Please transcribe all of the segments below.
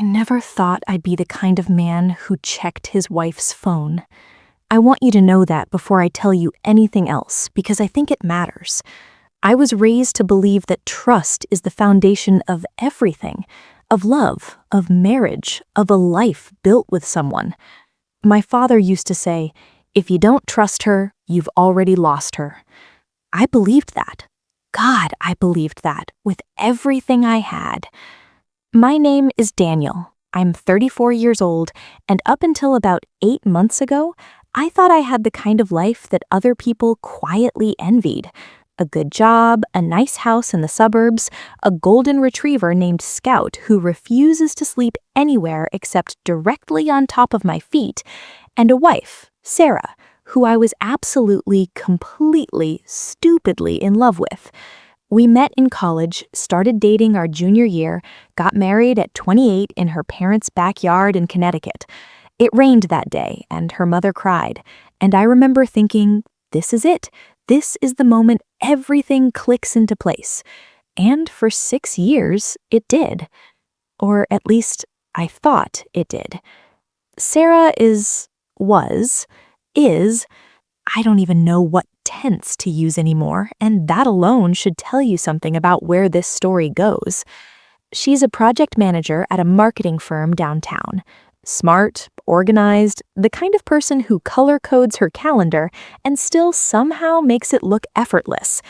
I never thought I'd be the kind of man who checked his wife's phone. I want you to know that before I tell you anything else, because I think it matters. I was raised to believe that trust is the foundation of everything, of love, of marriage, of a life built with someone. My father used to say, if you don't trust her, you've already lost her. I believed that. God, I believed that with everything I had. My name is Daniel. I'm 34 years old, and up until about 8 months ago, I thought I had the kind of life that other people quietly envied. A good job, a nice house in the suburbs, a golden retriever named Scout who refuses to sleep anywhere except directly on top of my feet, and a wife, Sarah, who I was absolutely, completely, stupidly in love with. We met in college, started dating our junior year, got married at 28 in her parents' backyard in Connecticut. It rained that day, and her mother cried, and I remember thinking, this is it. This is the moment everything clicks into place. And for 6 years, it did. Or at least, I thought it did. Sarah was, I don't even know what tense to use anymore, and that alone should tell you something about where this story goes. She's a project manager at a marketing firm downtown. Smart, organized, the kind of person who color codes her calendar and still somehow makes it look effortless.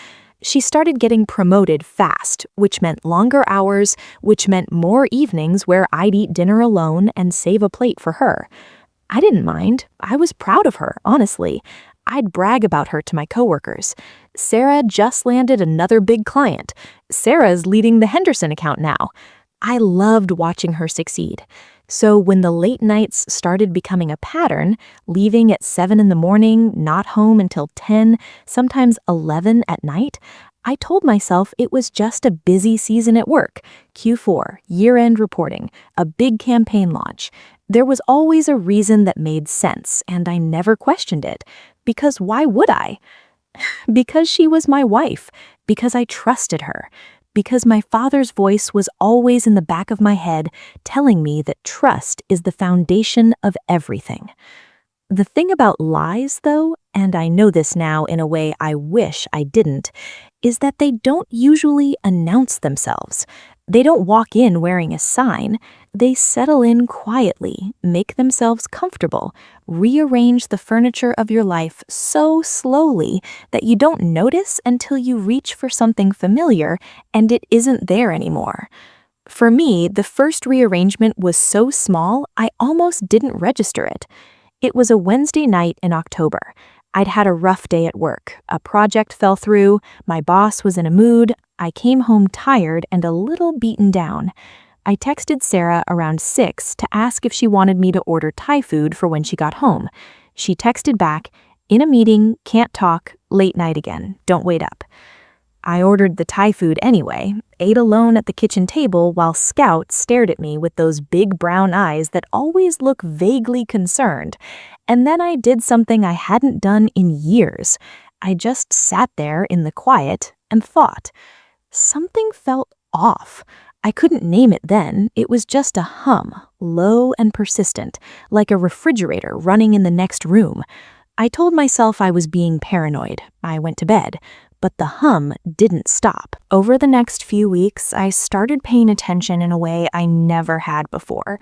She started getting promoted fast, which meant longer hours, which meant more evenings where I'd eat dinner alone and save a plate for her. I didn't mind. I was proud of her, honestly. I'd brag about her to my coworkers. Sarah just landed another big client. Sarah's leading the Henderson account now. I loved watching her succeed. So when the late nights started becoming a pattern, leaving at 7 in the morning, not home until 10, sometimes 11 at night, I told myself it was just a busy season at work. Q4, year-end reporting, a big campaign launch. There was always a reason that made sense, and I never questioned it. Because why would I? Because she was my wife. Because I trusted her. Because my father's voice was always in the back of my head, telling me that trust is the foundation of everything. The thing about lies, though, and I know this now in a way I wish I didn't, is that they don't usually announce themselves. They don't walk in wearing a sign. They settle in quietly, make themselves comfortable, rearrange the furniture of your life so slowly that you don't notice until you reach for something familiar and it isn't there anymore. For me, the first rearrangement was so small, I almost didn't register it. It was a Wednesday night in October. I'd had a rough day at work. A project fell through, my boss was in a mood, I came home tired and a little beaten down. I texted Sarah around 6 to ask if she wanted me to order Thai food for when she got home. She texted back, in a meeting, can't talk, late night again, don't wait up. I ordered the Thai food anyway, ate alone at the kitchen table while Scout stared at me with those big brown eyes that always look vaguely concerned. And then I did something I hadn't done in years. I just sat there in the quiet and thought. Something felt off. I couldn't name it then. It was just a hum, low and persistent, like a refrigerator running in the next room. I told myself I was being paranoid. I went to bed. But the hum didn't stop. Over the next few weeks, I started paying attention in a way I never had before.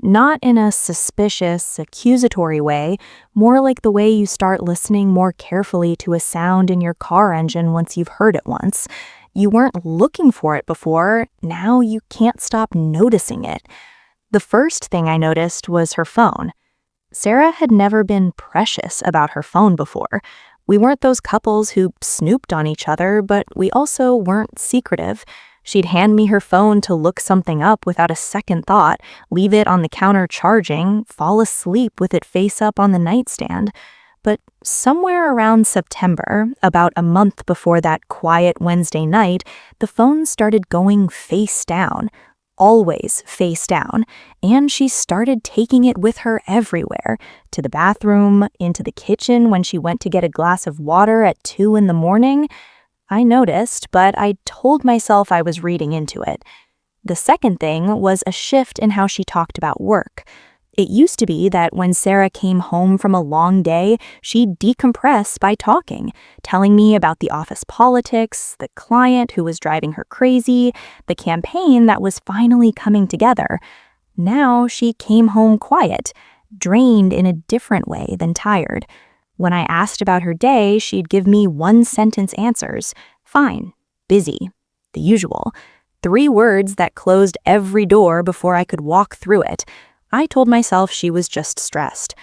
Not in a suspicious, accusatory way, more like the way you start listening more carefully to a sound in your car engine once you've heard it once. You weren't looking for it before, now you can't stop noticing it. The first thing I noticed was her phone. Sarah had never been precious about her phone before. We weren't those couples who snooped on each other, but we also weren't secretive. She'd hand me her phone to look something up without a second thought, leave it on the counter charging, fall asleep with it face up on the nightstand. But somewhere around September, about a month before that quiet Wednesday night, the phone started going face down. Always face down, and she started taking it with her everywhere, to the bathroom, into the kitchen when she went to get a glass of water at 2 in the morning. I noticed, but I told myself I was reading into it. The second thing was a shift in how she talked about work. It used to be that when Sarah came home from a long day, she'd decompress by talking, telling me about the office politics, the client who was driving her crazy, the campaign that was finally coming together. Now she came home quiet, drained in a different way than tired. When I asked about her day, she'd give me one-sentence answers. Fine, busy, the usual. 3 words that closed every door before I could walk through it. I told myself she was just stressed.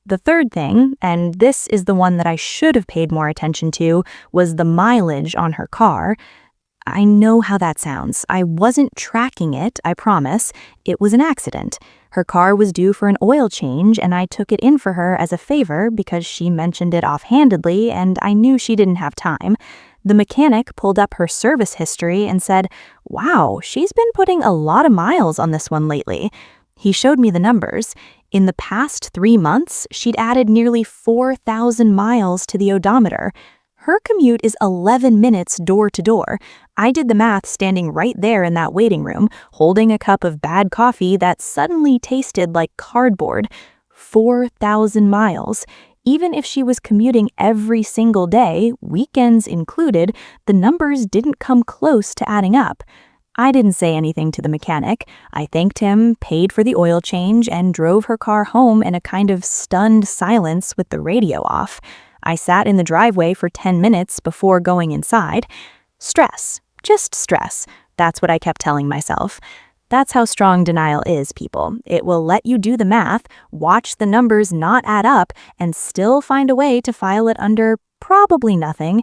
The third thing, and this is the one that I should have paid more attention to, was the mileage on her car. I know how that sounds. I wasn't tracking it, I promise. It was an accident. Her car was due for an oil change, and I took it in for her as a favor because she mentioned it offhandedly, and I knew she didn't have time. The mechanic pulled up her service history and said, "Wow, she's been putting a lot of miles on this one lately." He showed me the numbers. In the past 3 months, she'd added nearly 4,000 miles to the odometer. Her commute is 11 minutes door to door. I did the math standing right there in that waiting room, holding a cup of bad coffee that suddenly tasted like cardboard. 4,000 miles. Even if she was commuting every single day, weekends included, the numbers didn't come close to adding up. I didn't say anything to the mechanic. I thanked him, paid for the oil change, and drove her car home in a kind of stunned silence with the radio off. I sat in the driveway for 10 minutes before going inside. Stress. Just stress. That's what I kept telling myself. That's how strong denial is, people. It will let you do the math, watch the numbers not add up, and still find a way to file it under probably nothing.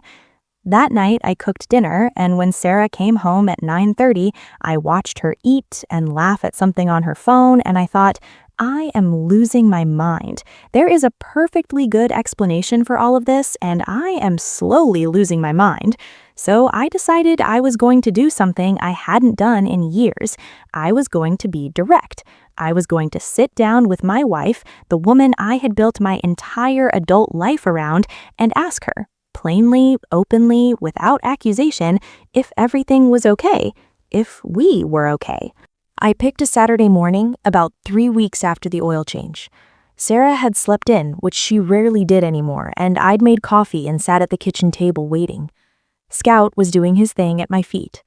That night, I cooked dinner, and when Sarah came home at 9:30, I watched her eat and laugh at something on her phone, and I thought, I am losing my mind. There is a perfectly good explanation for all of this, and I am slowly losing my mind. So I decided I was going to do something I hadn't done in years. I was going to be direct. I was going to sit down with my wife, the woman I had built my entire adult life around, and ask her, plainly, openly, without accusation, if everything was okay, if we were okay. I picked a Saturday morning, about 3 weeks after the oil change. Sarah had slept in, which she rarely did anymore, and I'd made coffee and sat at the kitchen table waiting. Scout was doing his thing at my feet.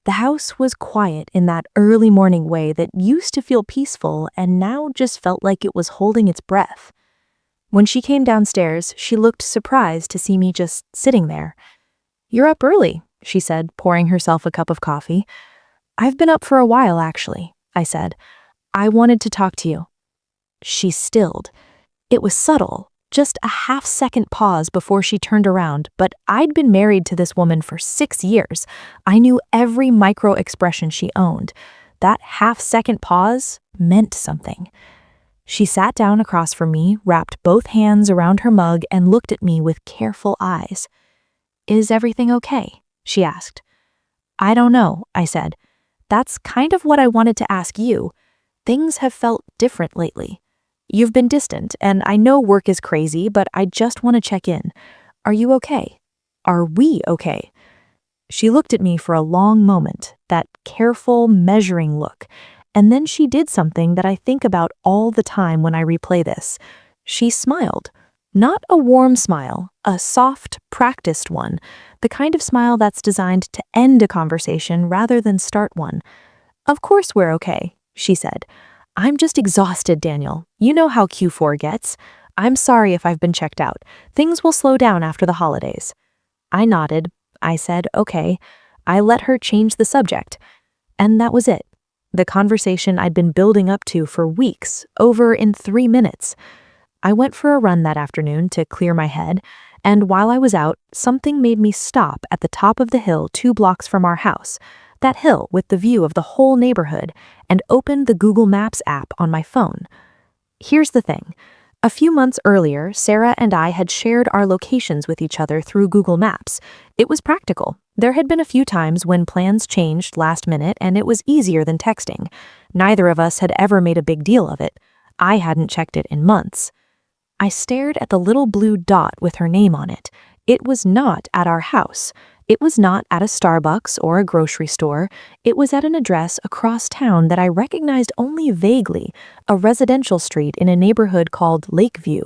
The house was quiet in that early morning way that used to feel peaceful and now just felt like it was holding its breath. When she came downstairs, she looked surprised to see me just sitting there. "You're up early," she said, pouring herself a cup of coffee. "I've been up for a while, actually," I said. "I wanted to talk to you." She stilled. It was subtle, just a half-second pause before she turned around, but I'd been married to this woman for 6 years. I knew every micro-expression she owned. That half-second pause meant something. She sat down across from me, wrapped both hands around her mug, and looked at me with careful eyes. "Is everything okay?" she asked. "I don't know," I said. "That's kind of what I wanted to ask you. Things have felt different lately. You've been distant, and I know work is crazy, but I just want to check in. Are you okay? Are we okay?" She looked at me for a long moment, that careful, measuring look. And then she did something that I think about all the time when I replay this. She smiled. Not a warm smile, a soft, practiced one, the kind of smile that's designed to end a conversation rather than start one. "Of course we're okay," she said. "I'm just exhausted, Daniel. You know how Q4 gets. I'm sorry if I've been checked out. Things will slow down after the holidays." I nodded. I said, okay. I let her change the subject. And that was it. The conversation I'd been building up to for weeks, over in 3 minutes. I went for a run that afternoon to clear my head, and while I was out, something made me stop at the top of the hill 2 blocks from our house, that hill with the view of the whole neighborhood, and opened the Google Maps app on my phone. Here's the thing. A few months earlier, Sarah and I had shared our locations with each other through Google Maps. It was practical. There had been a few times when plans changed last minute and it was easier than texting. Neither of us had ever made a big deal of it. I hadn't checked it in months. I stared at the little blue dot with her name on it. It was not at our house. It was not at a Starbucks or a grocery store. It was at an address across town that I recognized only vaguely, a residential street in a neighborhood called Lakeview.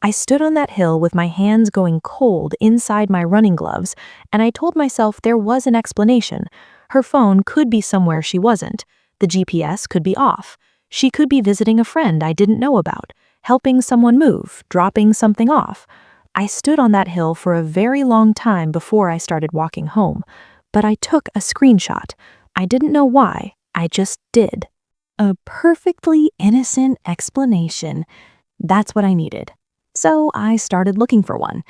I stood on that hill with my hands going cold inside my running gloves, and I told myself there was an explanation. Her phone could be somewhere she wasn't. The GPS could be off. She could be visiting a friend I didn't know about, helping someone move, dropping something off. I stood on that hill for a very long time before I started walking home, but I took a screenshot. I didn't know why, I just did. A perfectly innocent explanation. That's what I needed. So I started looking for one.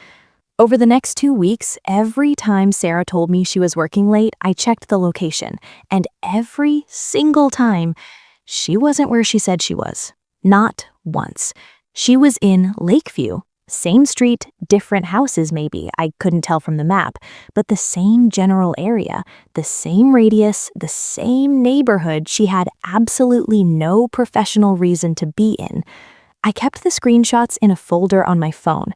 Over the next 2 weeks, every time Sarah told me she was working late, I checked the location, and every single time, she wasn't where she said she was. Not once. She was in Lakeview. Same street, different houses maybe, I couldn't tell from the map, but the same general area, the same radius, the same neighborhood she had absolutely no professional reason to be in. I kept the screenshots in a folder on my phone.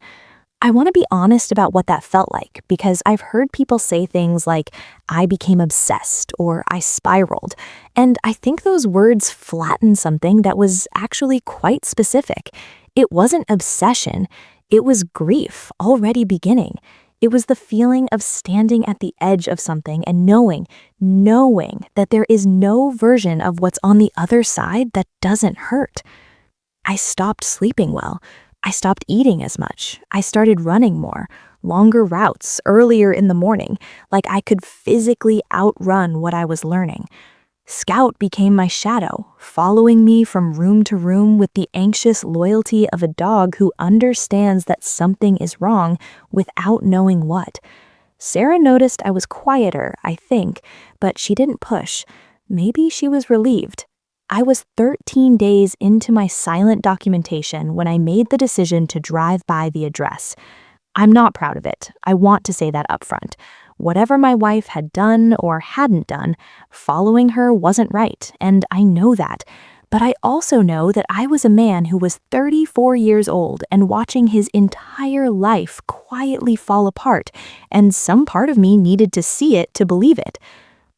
I want to be honest about what that felt like because I've heard people say things like, I became obsessed or I spiraled, and I think those words flatten something that was actually quite specific. It wasn't obsession, it was grief already beginning. It was the feeling of standing at the edge of something and knowing that there is no version of what's on the other side that doesn't hurt. I stopped sleeping well. I stopped eating as much. I started running more, longer routes, earlier in the morning, like I could physically outrun what I was learning. Scout became my shadow, following me from room to room with the anxious loyalty of a dog who understands that something is wrong without knowing what. Sarah noticed I was quieter, I think, but she didn't push. Maybe she was relieved. I was 13 days into my silent documentation when I made the decision to drive by the address. I'm not proud of it. I want to say that up front. Whatever my wife had done or hadn't done, following her wasn't right, and I know that. But I also know that I was a man who was 34 years old and watching his entire life quietly fall apart, and some part of me needed to see it to believe it.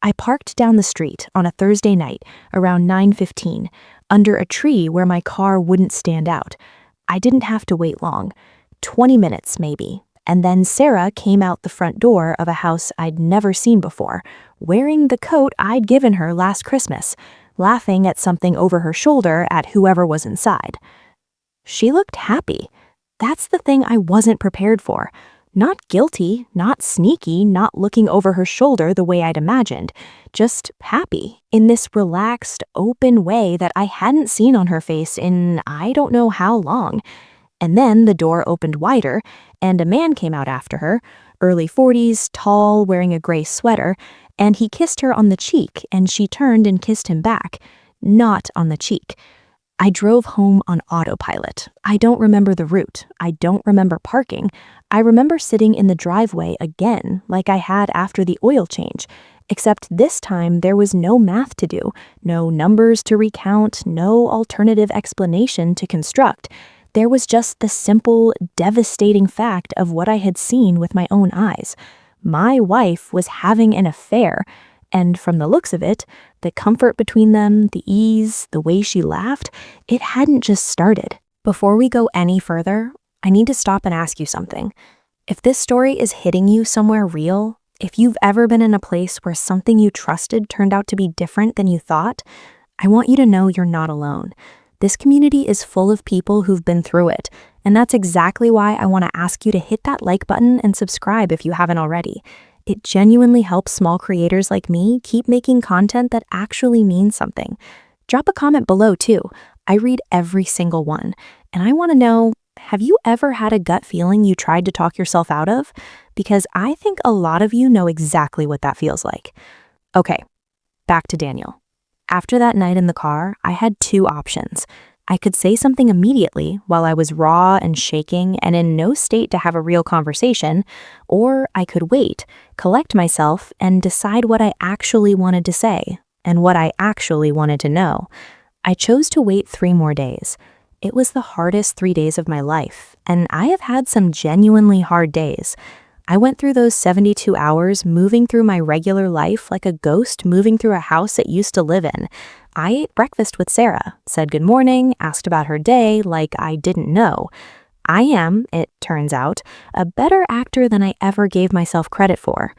I parked down the street on a Thursday night around 9:15 under a tree where my car wouldn't stand out. I didn't have to wait long, 20 minutes maybe, and then Sarah came out the front door of a house I'd never seen before, wearing the coat I'd given her last Christmas, laughing at something over her shoulder at whoever was inside. She looked happy. That's the thing I wasn't prepared for. Not guilty, not sneaky, not looking over her shoulder the way I'd imagined. Just happy, in this relaxed, open way that I hadn't seen on her face in I don't know how long. And then the door opened wider, and a man came out after her, early 40s, tall, wearing a gray sweater, and he kissed her on the cheek, and she turned and kissed him back. Not on the cheek. I drove home on autopilot. I don't remember the route. I don't remember parking. I remember sitting in the driveway again, like I had after the oil change. Except this time there was no math to do, no numbers to recount, no alternative explanation to construct. There was just the simple, devastating fact of what I had seen with my own eyes. My wife was having an affair. And from the looks of it, the comfort between them, the ease, the way she laughed, it hadn't just started. Before we go any further, I need to stop and ask you something. If this story is hitting you somewhere real, if you've ever been in a place where something you trusted turned out to be different than you thought, I want you to know you're not alone. This community is full of people who've been through it, and that's exactly why I want to ask you to hit that like button and subscribe if you haven't already. It genuinely helps small creators like me keep making content that actually means something. Drop a comment below too. I read every single one, and I want to know, have you ever had a gut feeling you tried to talk yourself out of? Because I think a lot of you know exactly what that feels like. Okay, back to Daniel. After that night in the car, I had two options. I could say something immediately while I was raw and shaking and in no state to have a real conversation, or I could wait, collect myself, and decide what I actually wanted to say and what I actually wanted to know. I chose to wait 3 more days. It was the hardest 3 days of my life, and I have had some genuinely hard days. I went through those 72 hours moving through my regular life like a ghost moving through a house it used to live in. I ate breakfast with Sarah, said good morning, asked about her day like I didn't know. I am, it turns out, a better actor than I ever gave myself credit for.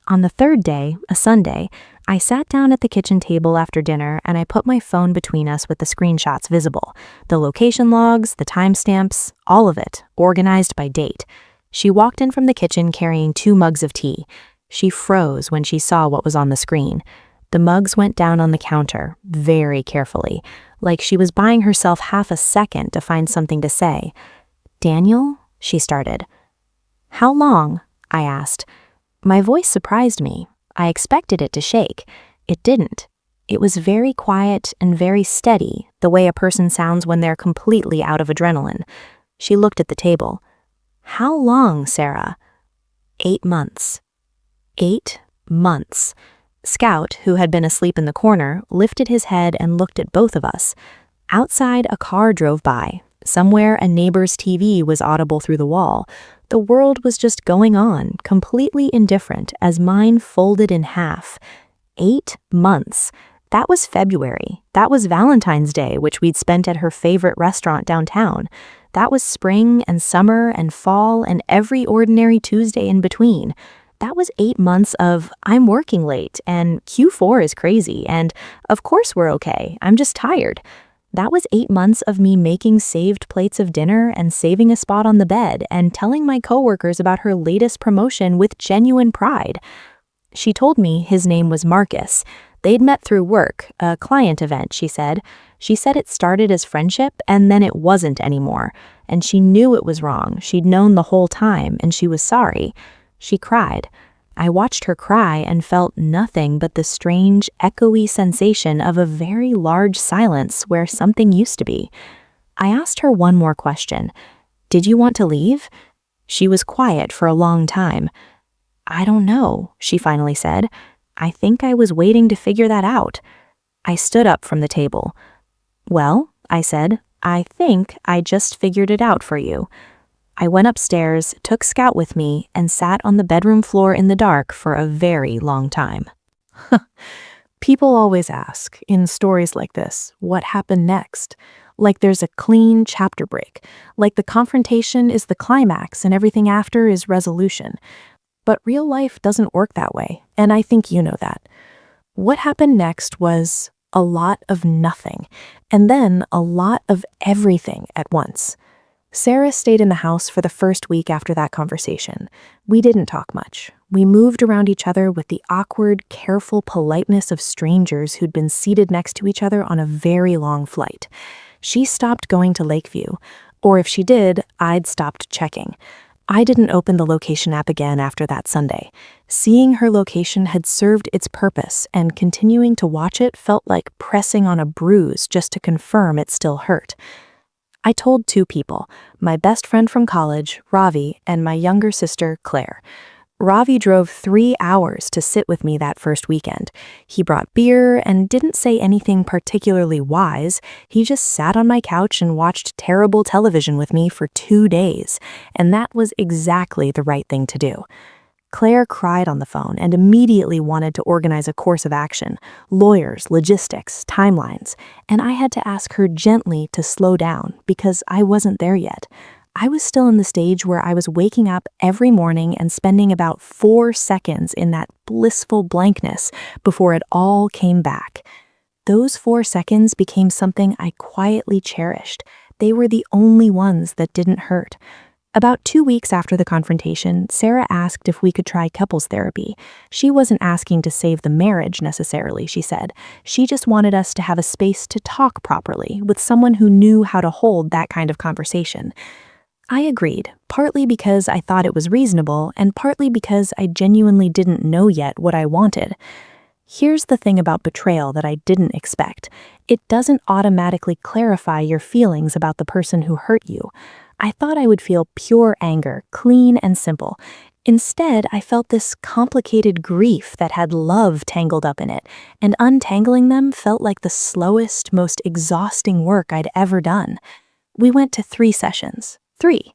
On the third day, a Sunday, I sat down at the kitchen table after dinner and I put my phone between us with the screenshots visible, the location logs, the timestamps, all of it, organized by date. She walked in from the kitchen carrying 2 mugs of tea. She froze when she saw what was on the screen. The mugs went down on the counter, very carefully, like she was buying herself half a second to find something to say. "Daniel?" she started. "How long?" I asked. My voice surprised me. I expected it to shake. It didn't. It was very quiet and very steady, the way a person sounds when they're completely out of adrenaline. She looked at the table. "How long, Sarah?" 8 months. 8 months. Scout, who had been asleep in the corner, lifted his head and looked at both of us. Outside, a car drove by. Somewhere, a neighbor's TV was audible through the wall. The world was just going on, completely indifferent, as mine folded in half. 8 months. That was February. That was Valentine's Day, which we'd spent at her favorite restaurant downtown. That was spring and summer and fall and every ordinary Tuesday in between. That was 8 months of, I'm working late, and Q4 is crazy, and of course we're okay, I'm just tired. That was 8 months of me making saved plates of dinner and saving a spot on the bed and telling my coworkers about her latest promotion with genuine pride. She told me his name was Marcus. They'd met through work, a client event, she said. She said it started as friendship and then it wasn't anymore. And she knew it was wrong. She'd known the whole time and she was sorry. She cried. I watched her cry and felt nothing but the strange, echoey sensation of a very large silence where something used to be. I asked her one more question. "Did you want to leave?" She was quiet for a long time. "I don't know," she finally said. "I think I was waiting to figure that out." I stood up from the table. "Well," I said, "I think I just figured it out for you." I went upstairs, took Scout with me, and sat on the bedroom floor in the dark for a very long time. People always ask, in stories like this, what happened next? Like there's a clean chapter break, like the confrontation is the climax and everything after is resolution. But real life doesn't work that way, and I think you know that. What happened next was a lot of nothing, and then a lot of everything at once. Sarah stayed in the house for the first week after that conversation. We didn't talk much. We moved around each other with the awkward, careful politeness of strangers who'd been seated next to each other on a very long flight. She stopped going to Lakeview, or if she did, I'd stopped checking. I didn't open the location app again after that Sunday. Seeing her location had served its purpose, and continuing to watch it felt like pressing on a bruise just to confirm it still hurt. I told 2 people, my best friend from college, Ravi, and my younger sister, Claire. Ravi drove 3 hours to sit with me that first weekend. He brought beer and didn't say anything particularly wise. He just sat on my couch and watched terrible television with me for 2 days, and that was exactly the right thing to do. Claire cried on the phone and immediately wanted to organize a course of action, lawyers, logistics, timelines, and I had to ask her gently to slow down because I wasn't there yet. I was still in the stage where I was waking up every morning and spending about 4 seconds in that blissful blankness before it all came back. Those 4 seconds became something I quietly cherished. They were the only ones that didn't hurt. About 2 weeks after the confrontation, Sarah asked if we could try couples therapy. She wasn't asking to save the marriage necessarily, she said. She just wanted us to have a space to talk properly with someone who knew how to hold that kind of conversation. I agreed, partly because I thought it was reasonable and partly because I genuinely didn't know yet what I wanted. Here's the thing about betrayal that I didn't expect. It doesn't automatically clarify your feelings about the person who hurt you. I thought I would feel pure anger, clean and simple. Instead, I felt this complicated grief that had love tangled up in it, and untangling them felt like the slowest, most exhausting work I'd ever done. We went to 3 sessions. 3.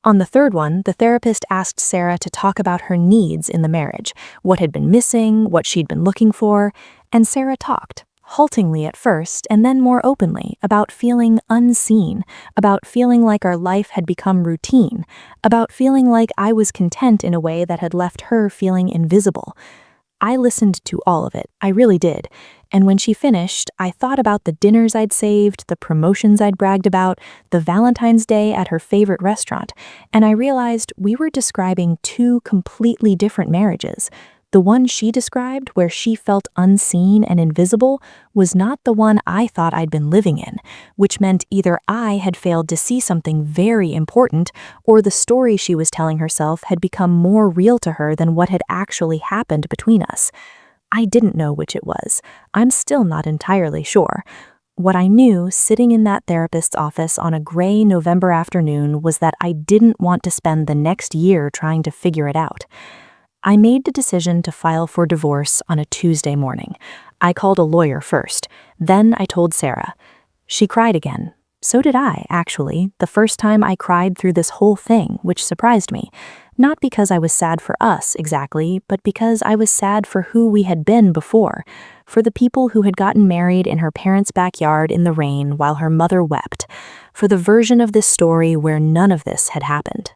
On the third one, the therapist asked Sarah to talk about her needs in the marriage, what had been missing, what she'd been looking for, and Sarah talked, haltingly at first and then more openly, about feeling unseen, about feeling like our life had become routine, about feeling like I was content in a way that had left her feeling invisible. I listened to all of it, I really did, and when she finished, I thought about the dinners I'd saved, the promotions I'd bragged about, the Valentine's Day at her favorite restaurant, and I realized we were describing two completely different marriages. The one she described, where she felt unseen and invisible, was not the one I thought I'd been living in, which meant either I had failed to see something very important, or the story she was telling herself had become more real to her than what had actually happened between us. I didn't know which it was. I'm still not entirely sure. What I knew, sitting in that therapist's office on a gray November afternoon, was that I didn't want to spend the next year trying to figure it out. I made the decision to file for divorce on a Tuesday morning. I called a lawyer first. Then I told Sarah. She cried again. So did I, actually, the first time I cried through this whole thing, which surprised me. Not because I was sad for us, exactly, but because I was sad for who we had been before, for the people who had gotten married in her parents' backyard in the rain while her mother wept, for the version of this story where none of this had happened.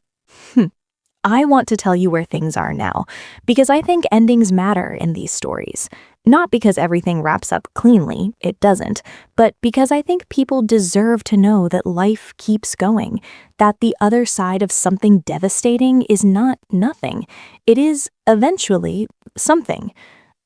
I want to tell you where things are now, because I think endings matter in these stories. Not because everything wraps up cleanly, it doesn't, but because I think people deserve to know that life keeps going, that the other side of something devastating is not nothing. It is, eventually, something.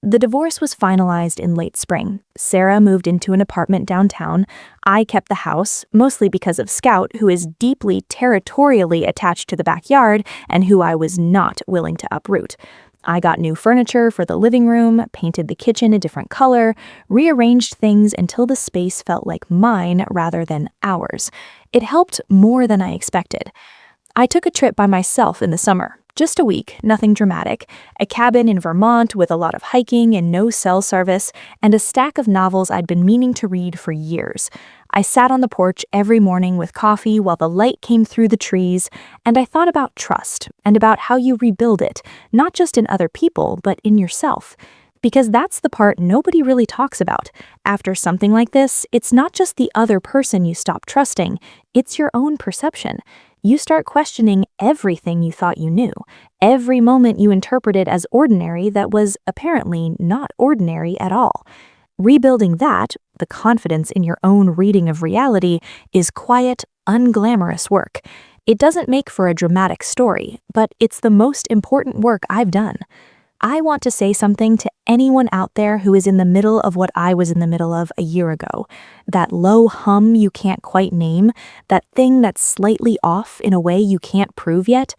The divorce was finalized in late spring. Sarah moved into an apartment downtown. I kept the house, mostly because of Scout, who is deeply territorially attached to the backyard and who I was not willing to uproot. I got new furniture for the living room, painted the kitchen a different color, rearranged things until the space felt like mine rather than ours. It helped more than I expected. I took a trip by myself in the summer. Just a week, nothing dramatic, a cabin in Vermont with a lot of hiking and no cell service, and a stack of novels I'd been meaning to read for years. I sat on the porch every morning with coffee while the light came through the trees, and I thought about trust and about how you rebuild it, not just in other people, but in yourself. Because that's the part nobody really talks about. After something like this, it's not just the other person you stop trusting, it's your own perception. You start questioning everything you thought you knew, every moment you interpreted as ordinary that was apparently not ordinary at all. Rebuilding that, the confidence in your own reading of reality, is quiet, unglamorous work. It doesn't make for a dramatic story, but it's the most important work I've done. I want to say something to anyone out there who is in the middle of what I was in the middle of a year ago. That low hum you can't quite name, that thing that's slightly off in a way you can't prove yet.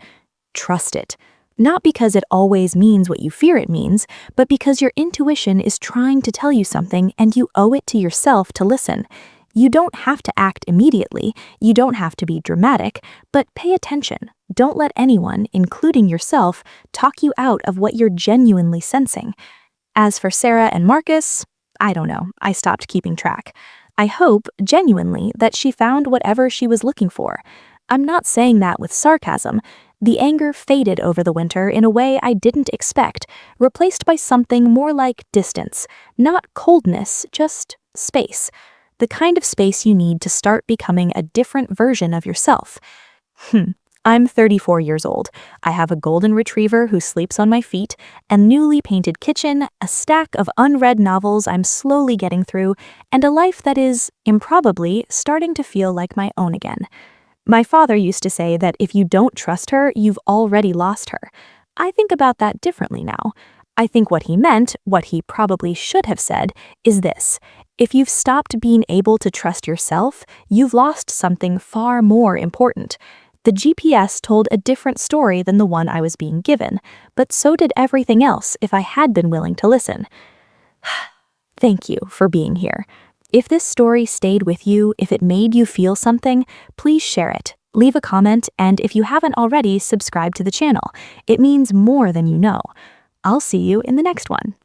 Trust it. Not because it always means what you fear it means, but because your intuition is trying to tell you something and you owe it to yourself to listen. You don't have to act immediately, you don't have to be dramatic, but pay attention. Don't let anyone, including yourself, talk you out of what you're genuinely sensing. As for Sarah and Marcus, I don't know, I stopped keeping track. I hope, genuinely, that she found whatever she was looking for. I'm not saying that with sarcasm. The anger faded over the winter in a way I didn't expect, replaced by something more like distance. Not coldness, just space. The kind of space you need to start becoming a different version of yourself. I'm 34 years old. I have a golden retriever who sleeps on my feet, a newly painted kitchen, a stack of unread novels I'm slowly getting through, and a life that is, improbably, starting to feel like my own again. My father used to say that if you don't trust her, you've already lost her. I think about that differently now. I think what he meant, what he probably should have said, is this. If you've stopped being able to trust yourself, you've lost something far more important. The GPS told a different story than the one I was being given, but so did everything else if I had been willing to listen. Thank you for being here. If this story stayed with you, if it made you feel something, please share it. Leave a comment, and if you haven't already, subscribe to the channel. It means more than you know. I'll see you in the next one.